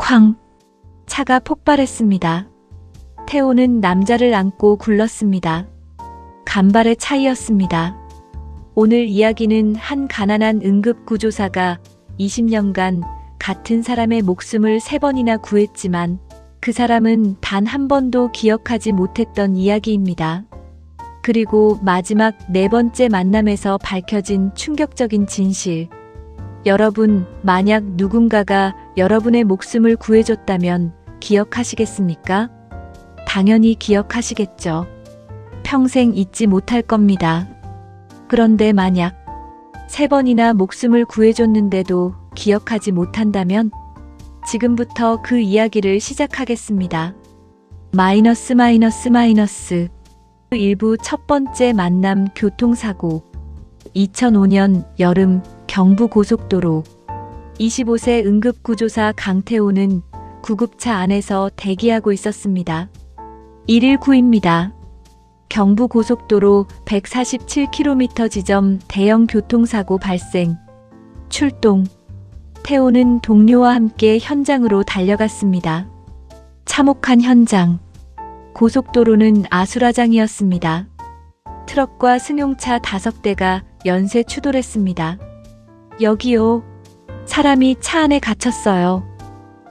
쾅! 차가 폭발했습니다. 태호는 남자를 안고 굴렀습니다. 간발의 차이였습니다. 오늘 이야기는 한 가난한 응급구조사가 20년간 같은 사람의 목숨을 3번이나 구했지만 그 사람은 단 한 번도 기억하지 못했던 이야기입니다. 그리고 마지막 4번째 만남에서 밝혀진 충격적인 진실. 여러분, 만약 누군가가 여러분의 목숨을 구해줬다면 기억하시겠습니까? 당연히 기억하시겠죠. 평생 잊지 못할 겁니다. 그런데 만약 3번이나 목숨을 구해줬는데도 기억하지 못한다면 지금부터 그 이야기를 시작하겠습니다. 마이너스. 일부 첫 번째 만남 교통사고. 2005년 여름 경부고속도로. 25세 응급구조사 강태호는 구급차 안에서 대기하고 있었습니다. 119입니다. 경부고속도로 147km 지점 대형 교통사고 발생. 출동. 태호는 동료와 함께 현장으로 달려갔습니다. 참혹한 현장. 고속도로는 아수라장이었습니다. 트럭과 승용차 5대가 연쇄 추돌했습니다. 여기요. 사람이 차 안에 갇혔어요.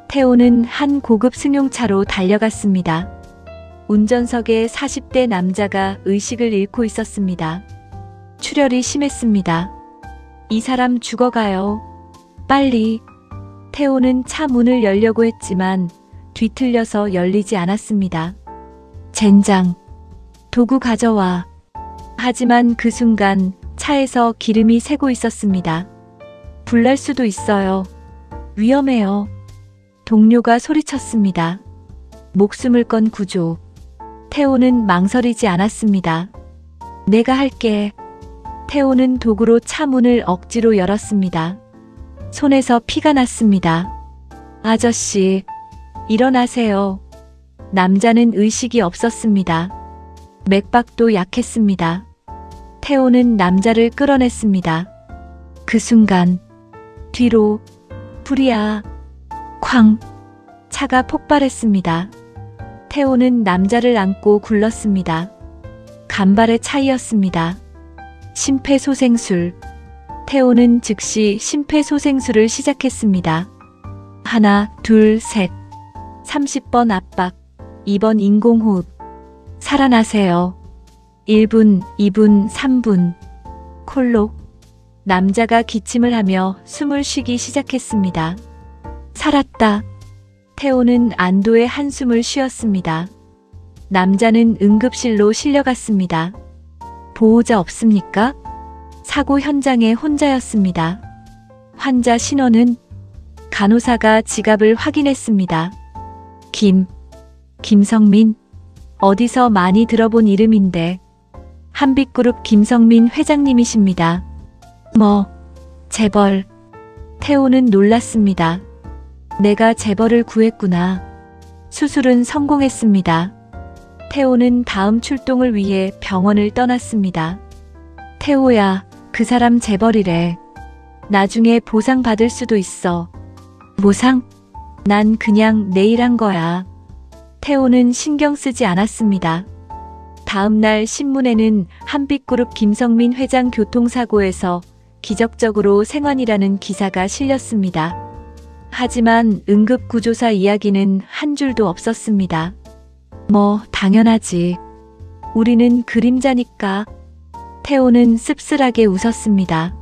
태호는 한 고급 승용차로 달려갔습니다. 운전석에 40대 남자가 의식을 잃고 있었습니다. 출혈이 심했습니다. 이 사람 죽어가요. 빨리. 태호는 차 문을 열려고 했지만 뒤틀려서 열리지 않았습니다. 젠장. 도구 가져와. 하지만 그 순간 차에서 기름이 새고 있었습니다. 불날 수도 있어요. 위험해요. 동료가 소리쳤습니다. 목숨을 건 구조. 태호는 망설이지 않았습니다. 내가 할게. 태호는 도구로 차 문을 억지로 열었습니다. 손에서 피가 났습니다. 아저씨, 일어나세요. 남자는 의식이 없었습니다. 맥박도 약했습니다. 태호는 남자를 끌어냈습니다. 그 순간 뒤로 불이야. 쾅! 차가 폭발했습니다. 태호는 남자를 안고 굴렀습니다. 간발의 차이였습니다. 심폐소생술. 태호는 즉시 심폐소생술을 시작했습니다. 하나, 둘, 셋. 30번 압박, 2번 인공호흡. 살아나세요. 1분, 2분, 3분. 콜록. 남자가 기침을 하며 숨을 쉬기 시작했습니다. 살았다. 태호는 안도의 한숨을 쉬었습니다. 남자는 응급실로 실려갔습니다. 보호자 없습니까? 사고 현장에 혼자였습니다. 환자 신원은? 간호사가 지갑을 확인했습니다. 김성민? 어디서 많이 들어본 이름인데. 한빛그룹 김성민 회장님이십니다. 재벌. 태호는 놀랐습니다. 내가 재벌을 구했구나. 수술은 성공했습니다. 태호는 다음 출동을 위해 병원을 떠났습니다. 태호야, 그 사람 재벌이래. 나중에 보상 받을 수도 있어. 보상? 난 그냥 내일 한 거야. 태호는 신경 쓰지 않았습니다. 다음 날 신문에는 한빛그룹 김성민 회장 교통사고에서 기적적으로 생환이라는 기사가 실렸습니다. 하지만 응급구조사 이야기는 한 줄도 없었습니다. 당연하지. 우리는 그림자니까. 태호는 씁쓸하게 웃었습니다.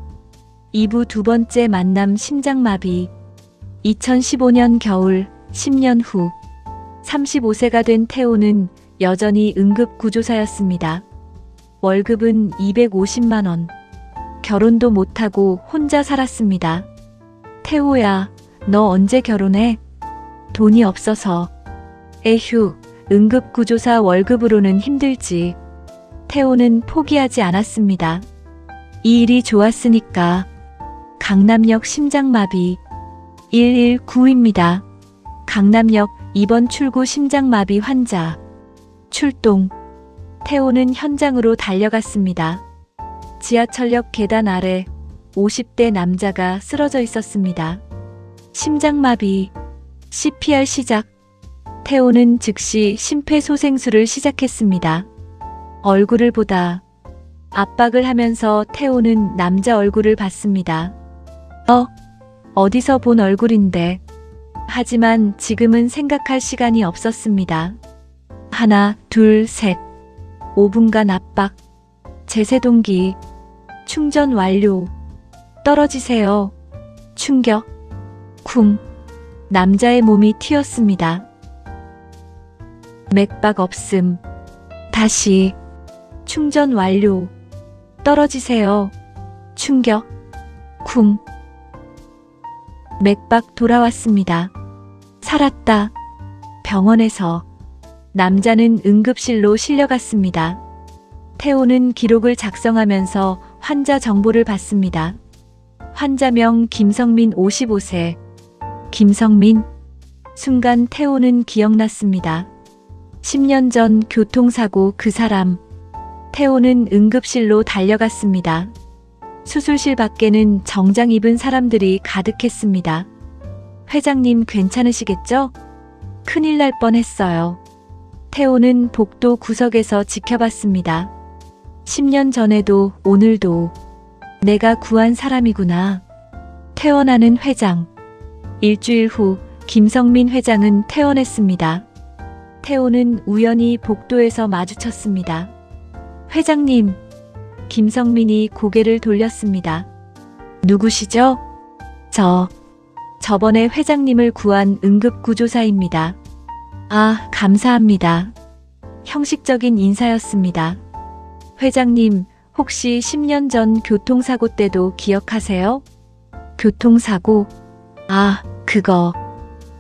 2부 두 번째 만남 심장마비. 2015년 겨울, 10년 후. 35세가 된 태호는 여전히 응급구조사였습니다. 월급은 250만 원. 결혼도 못하고 혼자 살았습니다. 태호야, 너 언제 결혼해? 돈이 없어서. 에휴, 응급구조사 월급으로는 힘들지. 태호는 포기하지 않았습니다. 이 일이 좋았으니까. 강남역 심장마비. 119입니다. 강남역 2번 출구 심장마비 환자. 출동. 태호는 현장으로 달려갔습니다. 지하철역 계단 아래 50대 남자가 쓰러져 있었습니다. 심장마비. CPR 시작. 태호는 즉시 심폐소생술을 시작했습니다. 얼굴을 보다 압박을 하면서 태호는 남자 얼굴을 봤습니다. 어디서 본 얼굴인데. 하지만 지금은 생각할 시간이 없었습니다. 하나, 둘, 셋. 5분간 압박. 제세동기. 충전 완료. 떨어지세요. 충격. 쿵. 남자의 몸이 튀었습니다. 맥박 없음. 다시. 충전 완료. 떨어지세요. 충격. 쿵. 맥박 돌아왔습니다. 살았다. 병원에서 남자는 응급실로 실려갔습니다. 태호는 기록을 작성하면서 환자 정보를 받습니다. 환자명 김성민 55세. 김성민. 순간 태호는 기억났습니다. 10년 전 교통사고 그 사람. 태호는 응급실로 달려갔습니다. 수술실 밖에는 정장 입은 사람들이 가득했습니다. 회장님 괜찮으시겠죠? 큰일 날 뻔했어요. 태호는 복도 구석에서 지켜봤습니다. 10년 전에도 오늘도 내가 구한 사람이구나. 퇴원하는 회장. 일주일 후 김성민 회장은 퇴원했습니다. 태호는 우연히 복도에서 마주쳤습니다. 회장님. 김성민이 고개를 돌렸습니다. 누구시죠? 저번에 회장님을 구한 응급구조사입니다. 아, 감사합니다. 형식적인 인사였습니다. 회장님, 혹시 10년 전 교통사고 때도 기억하세요? 교통사고? 아, 그거.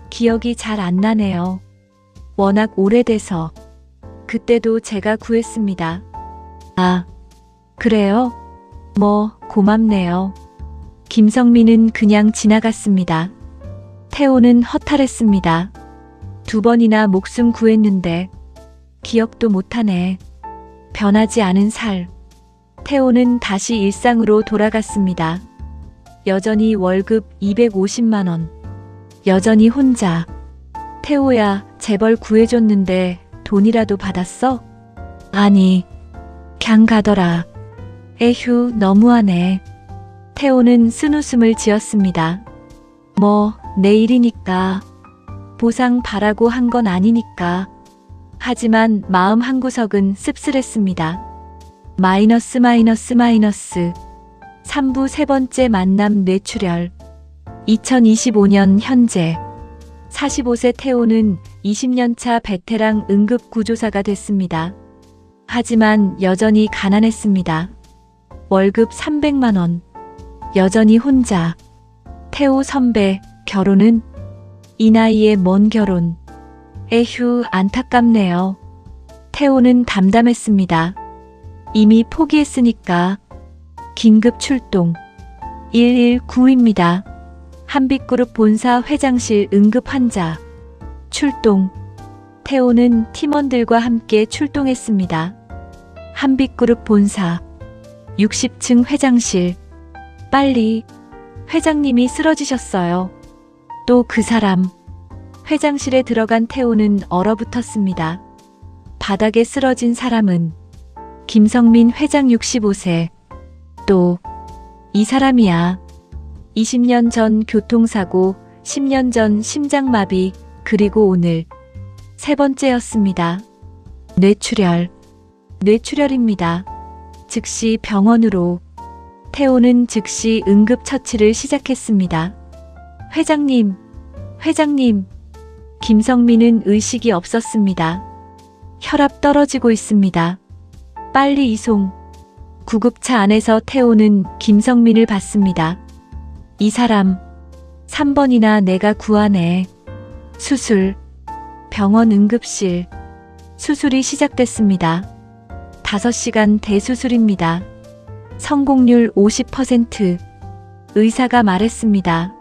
기억이 잘 안 나네요. 워낙 오래돼서. 그때도 제가 구했습니다. 아, 그래요? 고맙네요. 김성민은 그냥 지나갔습니다. 태호는 허탈했습니다. 2번이나 목숨 구했는데 기억도 못하네. 변하지 않은 살. 태호는 다시 일상으로 돌아갔습니다. 여전히 월급 250만 원. 여전히 혼자. 태호야, 재벌 구해줬는데 돈이라도 받았어? 아니, 그냥 가더라. 에휴, 너무하네. 태호는 쓴웃음을 지었습니다. 내일이니까. 보상 바라고 한 건 아니니까. 하지만 마음 한구석은 씁쓸했습니다. 마이너스. 3부 세 번째 만남 뇌출혈. 2025년 현재 45세 태호는 20년차 베테랑 응급구조사가 됐습니다. 하지만 여전히 가난했습니다. 월급 300만 원. 여전히 혼자. 태호 선배, 결혼은? 이 나이에 뭔 결혼. 에휴, 안타깝네요. 태호는 담담했습니다. 이미 포기했으니까. 긴급 출동. 119입니다. 한빛그룹 본사 회장실 응급 환자. 출동. 태호는 팀원들과 함께 출동했습니다. 한빛그룹 본사 60층 회장실. 빨리. 회장님이 쓰러지셨어요. 또 그 사람. 회장실에 들어간 태호는 얼어붙었습니다. 바닥에 쓰러진 사람은 김성민 회장 65세. 또 이 사람이야. 20년 전 교통사고, 10년 전 심장마비, 그리고 오늘 세 번째였습니다. 뇌출혈. 뇌출혈입니다. 즉시 병원으로. 태호는 즉시 응급처치를 시작했습니다. 회장님. 김성민은 의식이 없었습니다. 혈압 떨어지고 있습니다. 빨리 이송. 구급차 안에서 태호는 김성민을 봤습니다. 이 사람 3번이나 내가 구하네. 수술. 병원 응급실. 수술이 시작됐습니다. 5시간 대수술입니다. 성공률 50%. 의사가 말했습니다.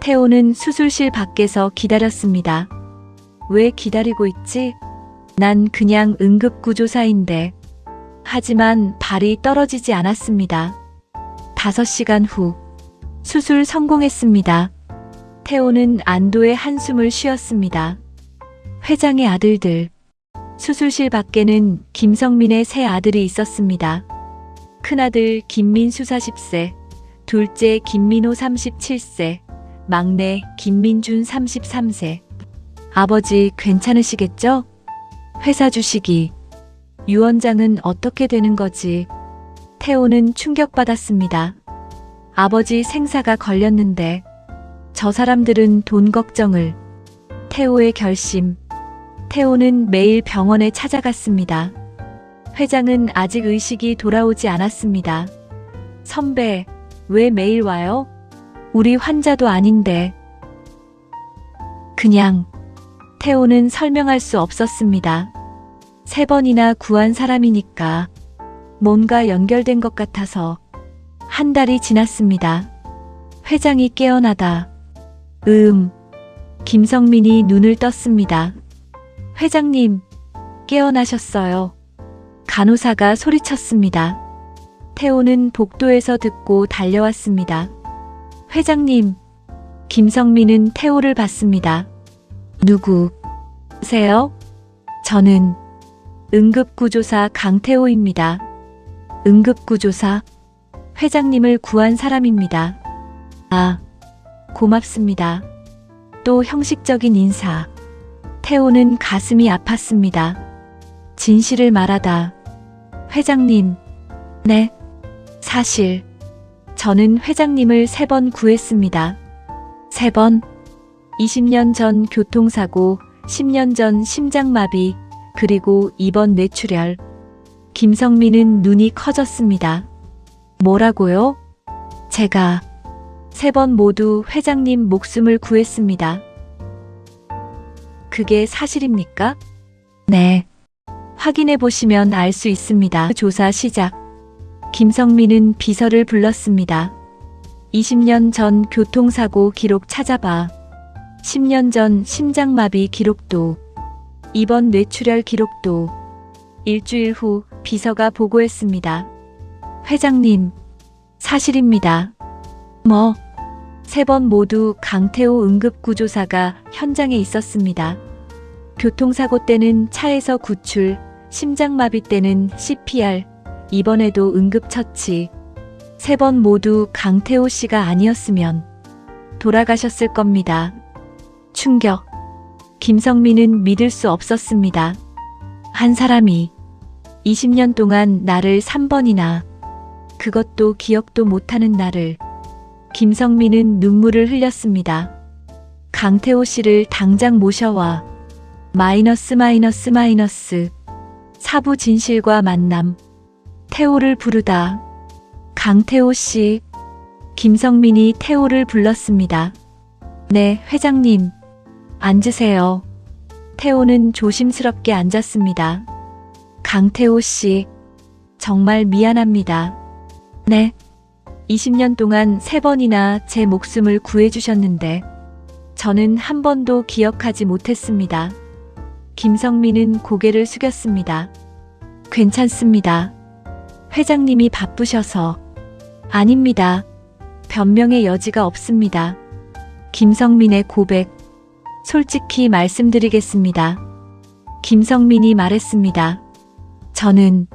태호는 수술실 밖에서 기다렸습니다. 왜 기다리고 있지? 난 그냥 응급구조사인데. 하지만 발이 떨어지지 않았습니다. 5시간 후. 수술 성공했습니다. 태호는 안도의 한숨을 쉬었습니다. 회장의 아들들. 수술실 밖에는 김성민의 세 아들이 있었습니다. 큰아들 김민수 40세, 둘째 김민호 37세, 막내 김민준 33세. 아버지 괜찮으시겠죠? 회사 주식이. 유 원장은 어떻게 되는 거지? 태호는 충격받았습니다. 아버지 생사가 걸렸는데 저 사람들은 돈 걱정을. 태호의 결심. 태호는 매일 병원에 찾아갔습니다. 회장은 아직 의식이 돌아오지 않았습니다. 선배, 왜 매일 와요? 우리 환자도 아닌데. 그냥. 태호는 설명할 수 없었습니다. 3번이나 구한 사람이니까 뭔가 연결된 것 같아서. 한 달이 지났습니다. 회장이 깨어나다. 김성민이 눈을 떴습니다. 회장님, 깨어나셨어요. 간호사가 소리쳤습니다. 태호는 복도에서 듣고 달려왔습니다. 회장님. 김성민은 태호를 봤습니다. 누구세요? 저는 응급구조사 강태호입니다. 응급구조사? 회장님을 구한 사람입니다. 아, 고맙습니다. 또 형식적인 인사. 태호는 가슴이 아팠습니다. 진실을 말하다. 회장님. 네. 사실 저는 회장님을 3번 구했습니다. 3번? 20년 전 교통사고, 10년 전 심장마비, 그리고 이번 뇌출혈. 김성민은 눈이 커졌습니다. 뭐라고요? 제가 3번 모두 회장님 목숨을 구했습니다. 그게 사실입니까? 네. 확인해 보시면 알 수 있습니다. 조사 시작. 김성민은 비서를 불렀습니다. 20년 전 교통사고 기록 찾아봐. 10년 전 심장마비 기록도. 이번 뇌출혈 기록도. 일주일 후 비서가 보고했습니다. 회장님, 사실입니다. 뭐? 3번 모두 강태호 응급구조사가 현장에 있었습니다. 교통사고 때는 차에서 구출, 심장마비 때는 CPR, 이번에도 응급처치. 3번 모두 강태호 씨가 아니었으면 돌아가셨을 겁니다. 충격. 김성민은 믿을 수 없었습니다. 한 사람이 20년 동안 나를 3번이나, 그것도 기억도 못하는 나를. 김성민은 눈물을 흘렸습니다. 강태호 씨를 당장 모셔와. 마이너스. 사부 진실과 만남. 태호를 부르다. 강태호 씨. 김성민이 태호를 불렀습니다. 네, 회장님. 앉으세요. 태호는 조심스럽게 앉았습니다. 강태호 씨. 정말 미안합니다. 네. 20년 동안 3번이나 제 목숨을 구해주셨는데 저는 한 번도 기억하지 못했습니다. 김성민은 고개를 숙였습니다. 괜찮습니다. 회장님이 바쁘셔서. 아닙니다. 변명의 여지가 없습니다. 김성민의 고백. 솔직히 말씀드리겠습니다. 김성민이 말했습니다. 저는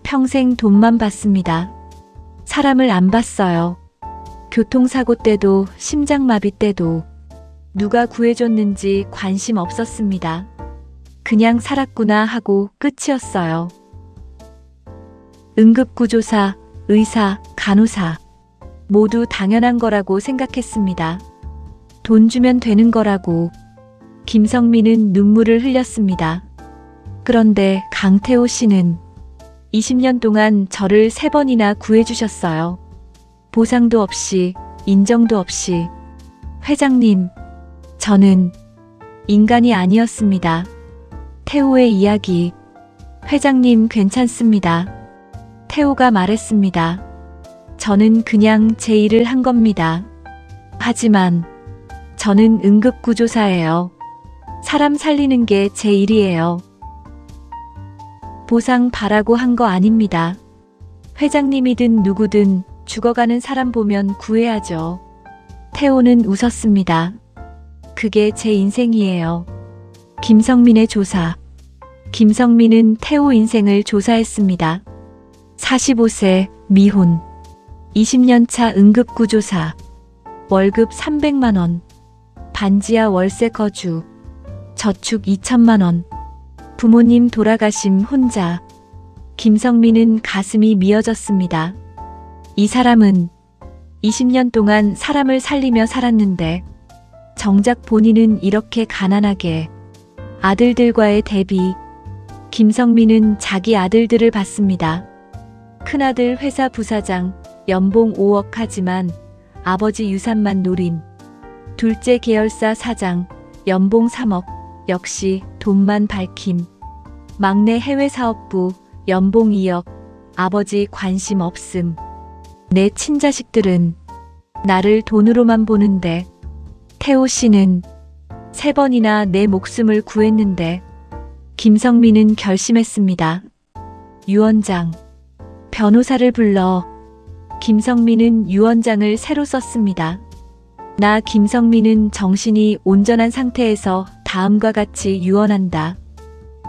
평생 돈만 봤습니다. 사람을 안 봤어요. 교통사고 때도 심장마비 때도 누가 구해줬는지 관심 없었습니다. 그냥 살았구나 하고 끝이었어요. 응급구조사, 의사, 간호사 모두 당연한 거라고 생각했습니다. 돈 주면 되는 거라고. 김성민은 눈물을 흘렸습니다. 그런데 강태호 씨는 20년 동안 저를 3번이나 구해주셨어요. 보상도 없이, 인정도 없이. 회장님, 저는 인간이 아니었습니다. 태호의 이야기. 회장님 괜찮습니다. 태호가 말했습니다. 저는 그냥 제 일을 한 겁니다. 하지만 저는 응급구조사예요. 사람 살리는 게 제 일이에요. 보상 바라고 한 거 아닙니다. 회장님이든 누구든 죽어가는 사람 보면 구해야죠. 태호는 웃었습니다. 그게 제 인생이에요. 김성민의 조사. 김성민은 태호 인생을 조사했습니다. 45세, 미혼. 20년차 응급구조사. 월급 300만 원. 반지하 월세 거주. 저축 2천만 원. 부모님 돌아가심 혼자. 김성민은 가슴이 미어졌습니다. 이 사람은 20년 동안 사람을 살리며 살았는데 정작 본인은 이렇게 가난하게. 아들들과의 대비. 김성민은 자기 아들들을 봤습니다. 큰아들 회사 부사장, 연봉 5억 하지만 아버지 유산만 노림. 둘째 계열사 사장, 연봉 3억, 역시 돈만 밝힘. 막내 해외 사업부, 연봉 2억, 아버지 관심 없음. 내 친자식들은 나를 돈으로만 보는데 태호 씨는 3번이나 내 목숨을 구했는데 김성민은 결심했습니다. 유언장. 변호사를 불러 김성민은 유언장을 새로 썼습니다. 나 김성민은 정신이 온전한 상태에서 다음과 같이 유언한다.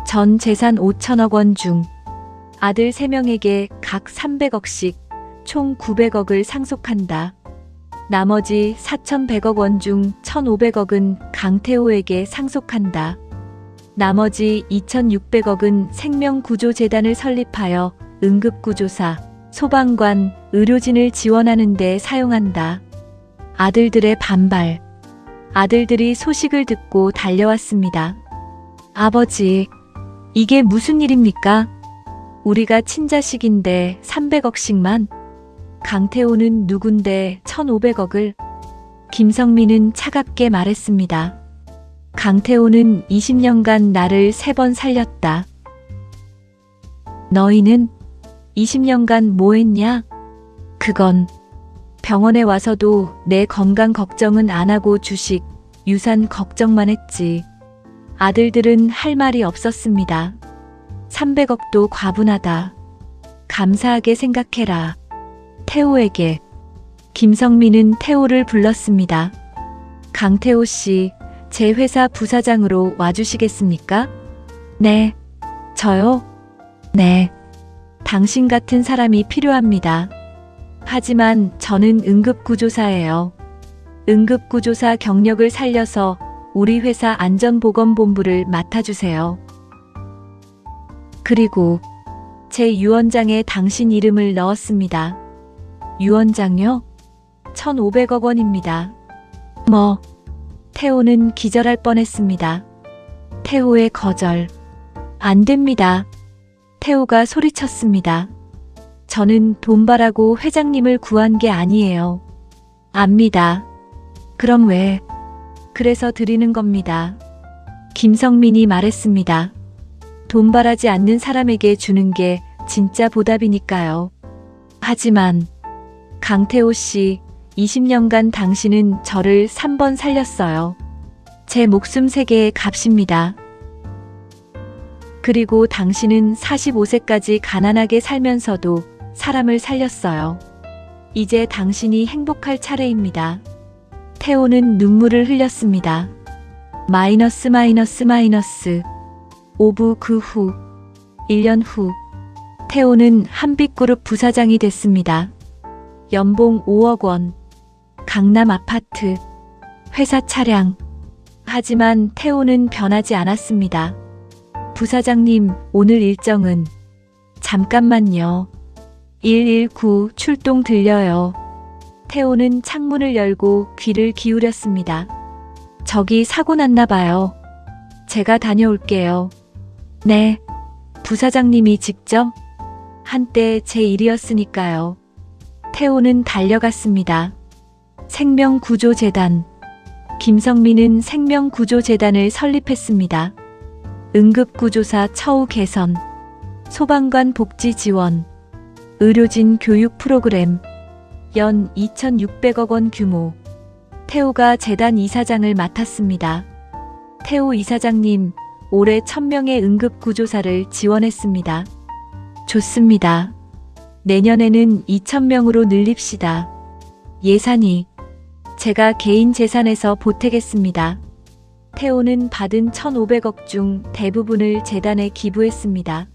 전 재산 5천억 원 중 아들 3명에게 각 300억씩 총 900억을 상속한다. 나머지 4,100억 원 중 1,500억은 강태호에게 상속한다. 나머지 2,600억은 생명구조재단을 설립하여 응급구조사, 소방관, 의료진을 지원하는 데 사용한다. 아들들의 반발. 아들들이 소식을 듣고 달려왔습니다. 아버지, 이게 무슨 일입니까? 우리가 친자식인데 300억씩만? 강태호는 누군데 1,500억을? 김성민은 차갑게 말했습니다. 강태호는 20년간 나를 3번 살렸다. 너희는 20년간 뭐 했냐? 그건 병원에 와서도 내 건강 걱정은 안 하고 주식, 유산 걱정만 했지. 아들들은 할 말이 없었습니다. 300억도 과분하다. 감사하게 생각해라. 태호에게. 김성민은 태호를 불렀습니다. 강태호 씨, 제 회사 부사장으로 와주시겠습니까? 네. 저요? 네. 당신 같은 사람이 필요합니다. 하지만 저는 응급구조사예요. 응급구조사 경력을 살려서 우리 회사 안전보건본부를 맡아주세요. 그리고 제 유언장에 당신 이름을 넣었습니다. 유언장요? 1,500억 원입니다. 뭐? 태호는 기절할 뻔했습니다. 태호의 거절. 안 됩니다. 태호가 소리쳤습니다. 저는 돈바라고 회장님을 구한 게 아니에요. 압니다. 그럼 왜? 그래서 드리는 겁니다. 김성민이 말했습니다. 돈바라지 않는 사람에게 주는 게 진짜 보답이니까요. 하지만 강태호 씨, 20년간 당신은 저를 3번 살렸어요. 제 목숨 3개의 값입니다. 그리고 당신은 45세까지 가난하게 살면서도 사람을 살렸어요. 이제 당신이 행복할 차례입니다. 태호는 눈물을 흘렸습니다. 마이너스. 5부 그 후. 1년 후. 태호는 한빛그룹 부사장이 됐습니다. 연봉 5억 원. 강남 아파트. 회사 차량. 하지만 태호는 변하지 않았습니다. 부사장님, 오늘 일정은? 잠깐만요. 119 출동 들려요. 태호는 창문을 열고 귀를 기울였습니다. 저기 사고 났나 봐요. 제가 다녀올게요. 네. 부사장님이 직접? 한때 제 일이었으니까요. 태호는 달려갔습니다. 생명구조재단. 김성민은 생명구조재단을 설립했습니다. 응급구조사 처우 개선, 소방관 복지 지원, 의료진 교육 프로그램, 연 2,600억 원 규모. 태호가 재단 이사장을 맡았습니다. 태호 이사장님, 올해 1,000명의 응급구조사를 지원했습니다. 좋습니다. 내년에는 2,000명으로 늘립시다. 예산이 제가 개인 재산에서 보태겠습니다. 태호는 받은 1,500억 중 대부분을 재단에 기부했습니다.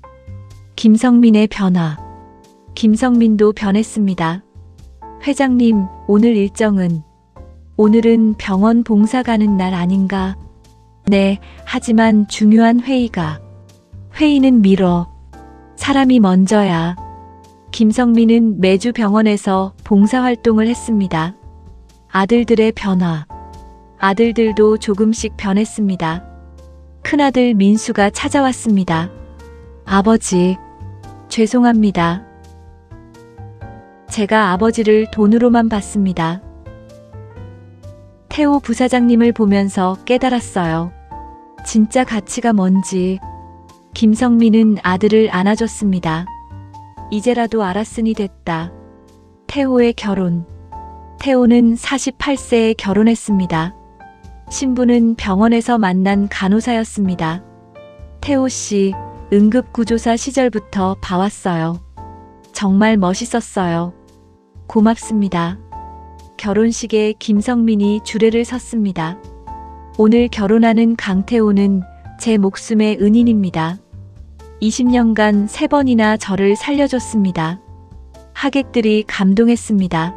김성민의 변화. 김성민도 변했습니다. 회장님, 오늘 일정은? 오늘은 병원 봉사 가는 날 아닌가? 네, 하지만 중요한 회의가. 회의는 미뤄. 사람이 먼저야. 김성민은 매주 병원에서 봉사활동을 했습니다. 아들들의 변화. 아들들도 조금씩 변했습니다. 큰아들 민수가 찾아왔습니다. 아버지, 죄송합니다. 제가 아버지를 돈으로만 봤습니다. 태호 부사장님을 보면서 깨달았어요. 진짜 가치가 뭔지. 김성민은 아들을 안아줬습니다. 이제라도 알았으니 됐다. 태호의 결혼. 태호는 48세에 결혼했습니다. 신부는 병원에서 만난 간호사였습니다. 태호 씨, 응급구조사 시절부터 봐왔어요. 정말 멋있었어요. 고맙습니다. 결혼식에 김성민이 주례를 섰습니다. 오늘 결혼하는 강태호는 제 목숨의 은인입니다. 20년간 3번이나 저를 살려줬습니다. 하객들이 감동했습니다.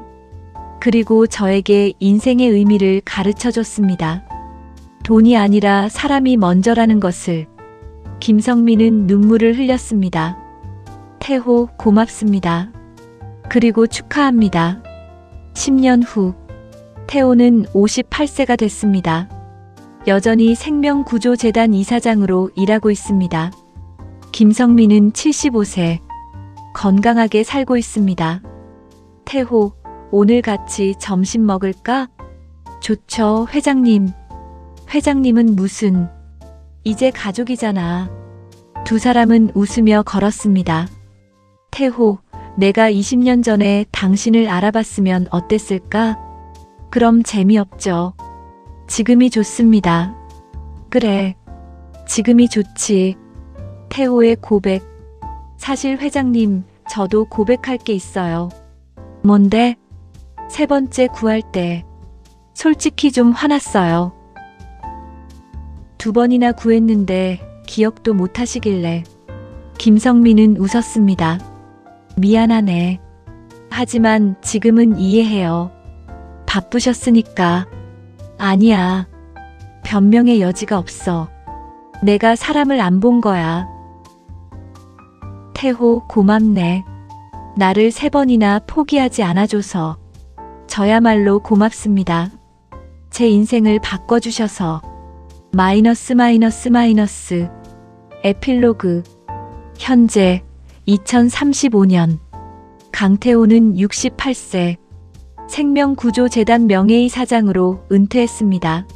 그리고 저에게 인생의 의미를 가르쳐줬습니다. 돈이 아니라 사람이 먼저라는 것을. 김성민은 눈물을 흘렸습니다. 태호, 고맙습니다. 그리고 축하합니다. 10년 후, 태호는 58세가 됐습니다. 여전히 생명구조재단 이사장으로 일하고 있습니다. 김성민은 75세, 건강하게 살고 있습니다. 태호, 오늘 같이 점심 먹을까? 좋죠, 회장님. 회장님은 무슨, 이제 가족이잖아. 두 사람은 웃으며 걸었습니다. 태호, 내가 20년 전에 당신을 알아봤으면 어땠을까? 그럼 재미없죠. 지금이 좋습니다. 그래, 지금이 좋지. 태호의 고백. 사실 회장님, 저도 고백할 게 있어요. 뭔데? 3번째 구할 때. 솔직히 좀 화났어요. 2번이나 구했는데 기억도 못 하시길래. 김성민은 웃었습니다. 미안하네. 하지만 지금은 이해해요. 바쁘셨으니까. 아니야. 변명의 여지가 없어. 내가 사람을 안 본 거야. 태호, 고맙네. 나를 3번이나 포기하지 않아줘서. 저야말로 고맙습니다. 제 인생을 바꿔주셔서. 마이너스 마이너스 마이너스. 에필로그. 현재 2035년. 강태호는 68세. 생명구조재단 명예이사장으로 은퇴했습니다.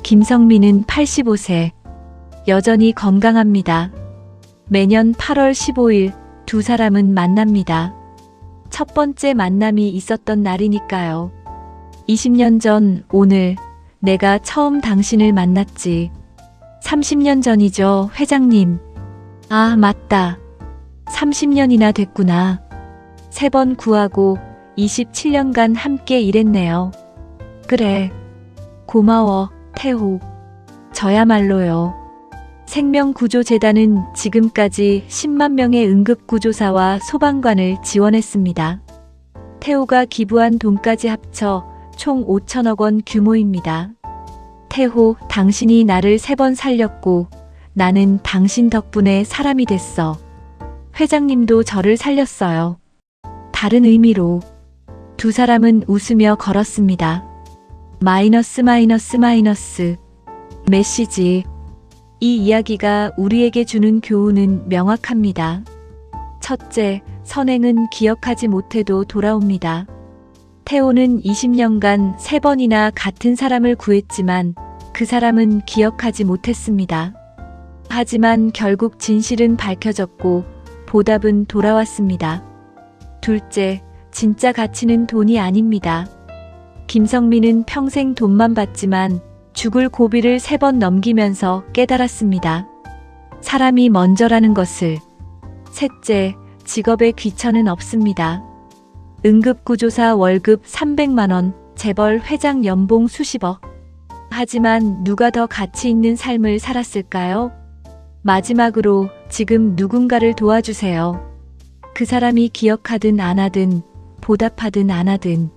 김성민은 85세. 여전히 건강합니다. 매년 8월 15일 두 사람은 만납니다. 첫 번째 만남이 있었던 날이니까요. 20년 전 오늘 내가 처음 당신을 만났지. 30년 전이죠, 회장님. 아, 맞다. 30년이나 됐구나. 3번 구하고 27년간 함께 일했네요. 그래. 고마워, 태호. 저야말로요. 생명구조재단은 지금까지 10만 명의 응급구조사와 소방관을 지원했습니다. 태호가 기부한 돈까지 합쳐 총 5천억 원 규모입니다. 태호, 당신이 나를 3번 살렸고 나는 당신 덕분에 사람이 됐어. 회장님도 저를 살렸어요. 다른 의미로. 두 사람은 웃으며 걸었습니다. 마이너스 마이너스 마이너스. 메시지. 이 이야기가 우리에게 주는 교훈은 명확합니다. 첫째, 선행은 기억하지 못해도 돌아옵니다. 태호는 20년간 3번이나 같은 사람을 구했지만 그 사람은 기억하지 못했습니다. 하지만 결국 진실은 밝혀졌고 보답은 돌아왔습니다. 둘째, 진짜 가치는 돈이 아닙니다. 김성민은 평생 돈만 받지만 죽을 고비를 3번 넘기면서 깨달았습니다. 사람이 먼저라는 것을. 셋째, 직업에 귀천은 없습니다. 응급구조사 월급 300만 원, 재벌 회장 연봉 수십억. 하지만 누가 더 가치 있는 삶을 살았을까요? 마지막으로 지금 누군가를 도와주세요. 그 사람이 기억하든 안 하든, 보답하든 안 하든,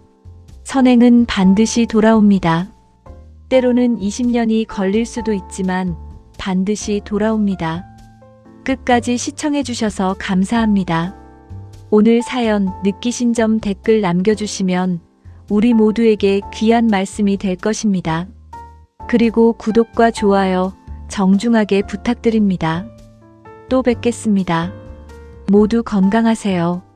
선행은 반드시 돌아옵니다. 때로는 20년이 걸릴 수도 있지만 반드시 돌아옵니다. 끝까지 시청해주셔서 감사합니다. 오늘 사연 느끼신 점 댓글 남겨주시면 우리 모두에게 귀한 말씀이 될 것입니다. 그리고 구독과 좋아요 정중하게 부탁드립니다. 또 뵙겠습니다. 모두 건강하세요.